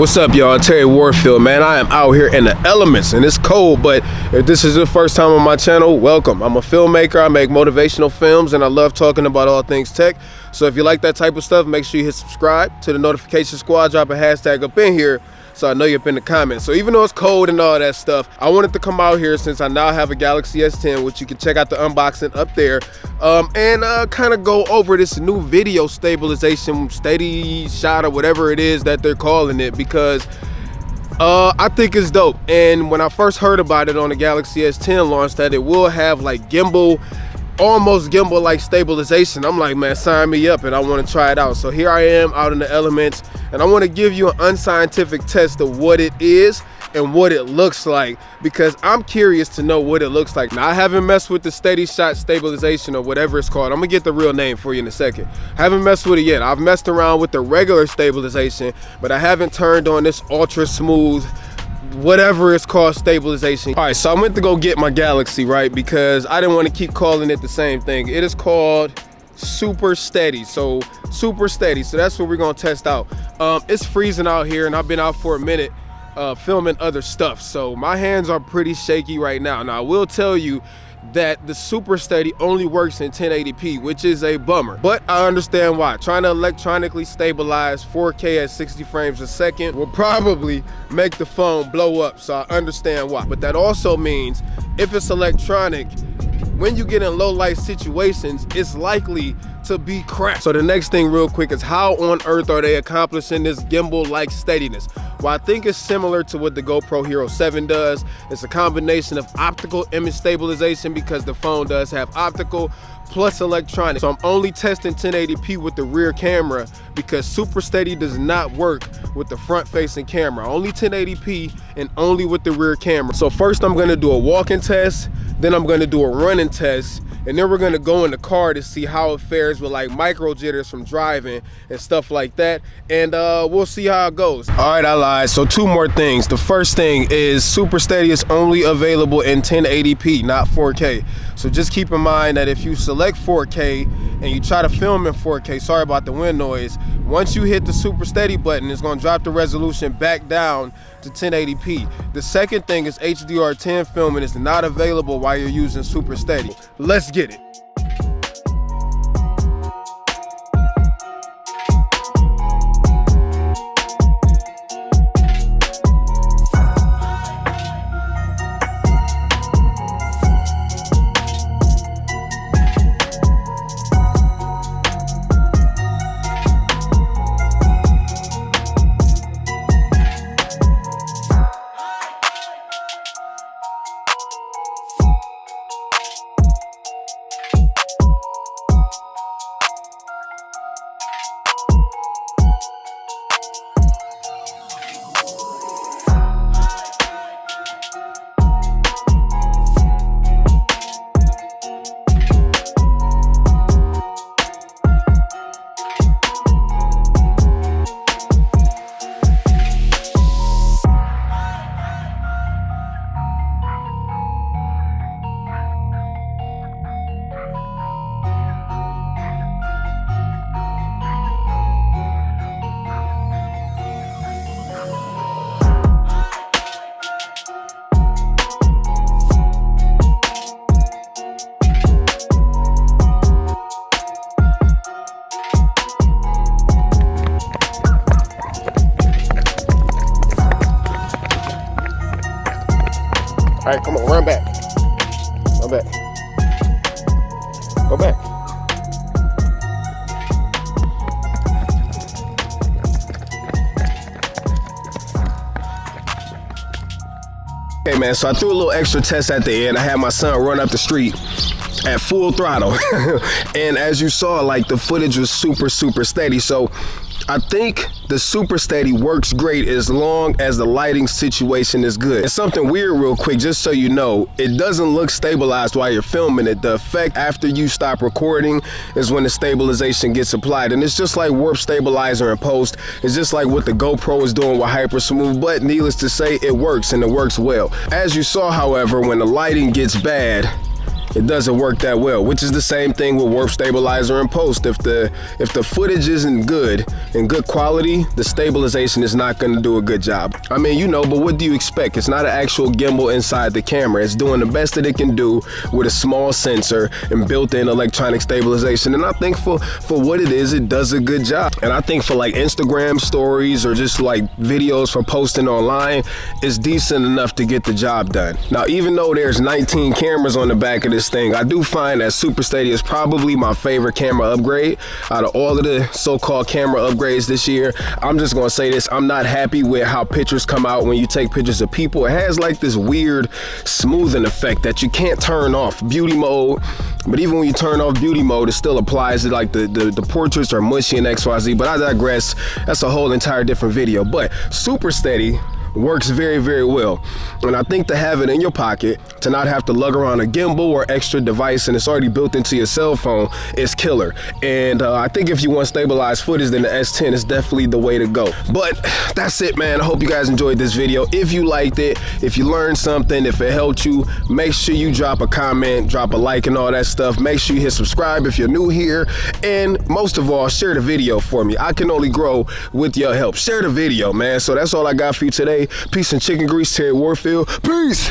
What's up, y'all? Terry Warfield, man. I am out here in the elements and it's cold, but if this is your first time on my channel, welcome. I'm a filmmaker. I make motivational films and I love talking about all things tech. So if you like that type of stuff, make sure you hit subscribe to the notification squad. Drop a hashtag up in here so I know you're up in the comments. So even though it's cold and all that stuff, I wanted to come out here since I now have a Galaxy S10, which you can check out the unboxing up there, and kind of go over this new video stabilization, steady shot, or whatever it is that they're calling it, because I think it's dope. And when I first heard about it on the Galaxy S10 launch, that it will have like almost gimbal-like stabilization, I'm like, man, sign me up, and I want to try it out. So here I am out in the elements, and I want to give you an unscientific test of what it is and what it looks like, because I'm curious to know what it looks like. Now, I haven't messed with the steady shot stabilization or whatever it's called. I'm gonna get the real name for you in a second. Haven't messed with it yet. I've messed around with the regular stabilization, but I haven't turned on this ultra smooth, whatever it's called, stabilization. All right, so I went to go get my Galaxy, right, because I didn't want to keep calling it the same thing. It is called Super Steady. So Super Steady, so that's what we're gonna test out. It's freezing out here and I've been out for a minute filming other stuff, so my hands are pretty shaky right now. Now I will tell you that the Super Steady only works in 1080p, which is a bummer, but I understand why. Trying to electronically stabilize 4K at 60 frames a second will probably make the phone blow up, so I understand why. But that also means if it's electronic, when you get in low light situations, it's likely to be cracked. So the next thing real quick is, how on earth are they accomplishing this gimbal-like steadiness? Well, I think it's similar to what the GoPro Hero 7 does. It's a combination of optical image stabilization, because the phone does have optical, plus electronic. So I'm only testing 1080p with the rear camera, because Super Steady does not work with the front facing camera. Only 1080p and only with the rear camera. So first I'm gonna do a walking test, then I'm gonna do a running test, and then we're gonna go in the car to see how it fares with like micro jitters from driving and stuff like that, and we'll see how it goes. All right, I lied. So two more things. The first thing is Super Steady is only available in 1080p, not 4K. So just keep in mind that if you select 4K and you try to film in 4K, sorry about the wind noise, once you hit the Super Steady button, it's gonna drop the resolution back down to 1080p. The second thing is HDR10 filming is not available while you're using Super Steady. Let's get it. All right, come on, run back. Run back. Go back. Okay, man, so I threw a little extra test at the end. I had my son run up the street at full throttle. And as you saw, like, the footage was super steady. So I think the Super Steady works great as long as the lighting situation is good. It's something weird real quick, just so you know. It doesn't look stabilized while you're filming it. The effect after you stop recording is when the stabilization gets applied. And it's just like warp stabilizer in post. It's just like what the GoPro is doing with Hyper Smooth, but needless to say, it works, and it works well. As you saw, however, when the lighting gets bad, it doesn't work that well, which is the same thing with warp stabilizer and post. If the footage isn't good and good quality, the stabilization is not going to do a good job. I mean, you know, but what do you expect? It's not an actual gimbal inside the camera. It's doing the best that it can do with a small sensor and built-in electronic stabilization. And I think for what it is, it does a good job. And I think for like Instagram stories or just like videos for posting online, it's decent enough to get the job done. Now, even though there's 19 cameras on the back of this thing, I do find that Super Steady is probably my favorite camera upgrade out of all of the so-called camera upgrades this year. I'm just gonna say this, I'm not happy with how pictures come out when you take pictures of people. It has like this weird smoothing effect that you can't turn off. Beauty mode, but even when you turn off beauty mode, it still applies to like the portraits are mushy and XYZ, but I digress. That's a whole entire different video. But Super Steady works very, very well. And I think to have it in your pocket, to not have to lug around a gimbal or extra device and it's already built into your cell phone, is killer. And I think if you want stabilized footage, then the S10 is definitely the way to go. But that's it, man. I hope you guys enjoyed this video. If you liked it, if you learned something, if it helped you, make sure you drop a comment, drop a like and all that stuff. Make sure you hit subscribe if you're new here. And most of all, share the video for me. I can only grow with your help. Share the video, man. So that's all I got for you today. Peace and chicken grease, Terry Warfield. Peace!